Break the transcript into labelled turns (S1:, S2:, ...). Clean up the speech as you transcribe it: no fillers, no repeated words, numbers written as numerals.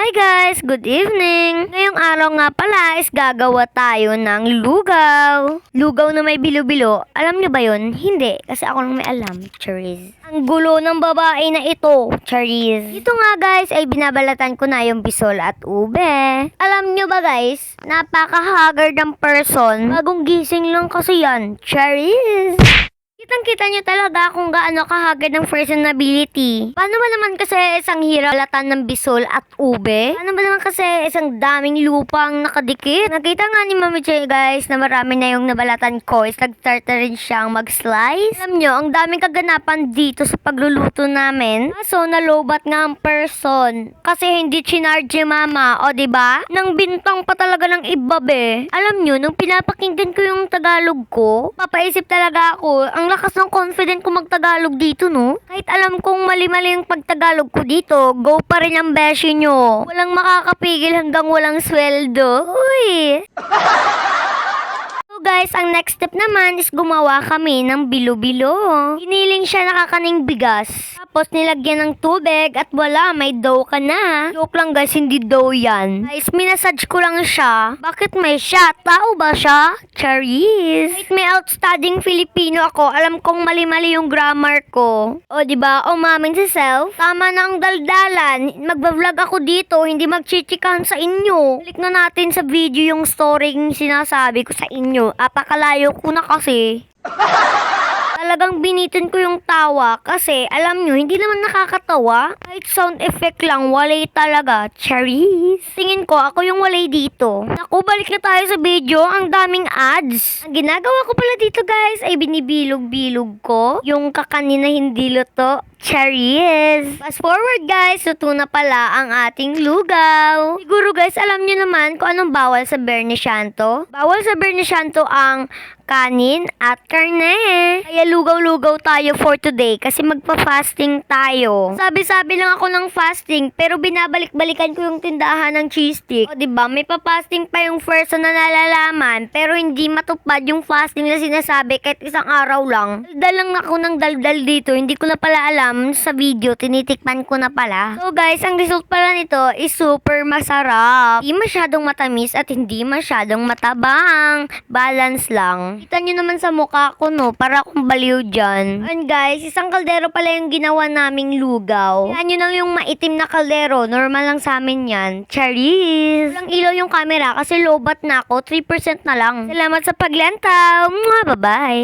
S1: Hi guys! Good evening! Ngayong araw nga pala is gagawa tayo ng lugaw. Lugaw na may bilo-bilo. Alam niyo ba yun? Hindi. Kasi ako lang may alam. Charis. Ang gulo ng babae na ito. Charis. Ito nga guys ay binabalatan ko na yung bisol at ube. Alam niyo ba guys? Napaka-haggard ng person. Bagong gising lang kasi yan. Charis. Kitang-kita nyo talaga kung gaano kahagad ng personality. Paano ba naman kasi isang hiralatan ng bisol at ube? Paano ba naman kasi isang daming lupang nakadikit? Nakita nga ni Mami Che guys na marami na yung nabalatan ko is nag-start na rin siyang mag-slice. Alam nyo, ang daming kaganapan dito sa pagluluto namin. Kaso nalobat nga ang person. Kasi hindi chinarge mama, o diba? Nang bintang pa talaga ng iba be. Alam nyo, nung pinapakinggan ko yung Tagalog ko, papaisip talaga ako, ang lakas ng confident ko magtagalog dito, no? Kahit alam kong mali-mali yung pagtagalog ko dito, go pa rin ang beshi nyo. Walang makakapigil hanggang walang sweldo. Uy! So guys, ang next step naman is gumawa kami ng bilo-bilo. Hiniling siya nakakaning bigas. Tapos nilagyan ng tubig at wala, may dough ka na. Joke lang guys, hindi dough yan. Guys, minasage ko lang siya. Bakit may siya? Tao ba siya? Charis. Kahit may outstanding Filipino ako, alam kong mali-mali yung grammar ko. O diba, umamin sa self. Tama na ang daldalan. Magbablog ako dito, hindi magchichikahan sa inyo. Balik na natin sa video yung story yung sinasabi ko sa inyo. Apakalayo ko na kasi. Talagang binitin ko yung tawa kasi alam nyo, hindi naman nakakatawa. Kahit sound effect lang, walay talaga. Charis. Tingin ko, ako yung walay dito. Naku, balik na tayo sa video. Ang daming ads. Ang ginagawa ko pala dito guys ay binibilog-bilog ko yung kakanin na hindi luto. Charis. Fast forward guys, luto na pala ang ating lugaw. Siguro guys, alam nyo naman kung anong bawal sa Berne Santo. Bawal sa Berne Santo ang kanin at karne. Kaya lugaw-lugaw tayo for today kasi magpa-fasting tayo. Sabi-sabi lang ako ng fasting pero binabalik-balikan ko yung tindahan ng cheese stick. O diba, may pa-fasting pa yung first na nalalaman pero hindi matupad yung fasting na sinasabi kahit isang araw lang. Daldal lang ako ng daldal dito, hindi ko na pala alam sa video, tinitikman ko na pala. So guys, ang result pala nito is super masarap. Hindi masyadong matamis at hindi masyadong matabang. Balance lang. Kita nyo naman sa mukha ko, no? Para akong baliw dyan. And guys, isang kaldero pala yung ginawa naming lugaw. Yan yun lang yung maitim na kaldero. Normal lang sa amin yan. Charis! Walang ilaw yung camera kasi lobat na ako. 3% na lang. Salamat sa paglantaw. Bye-bye!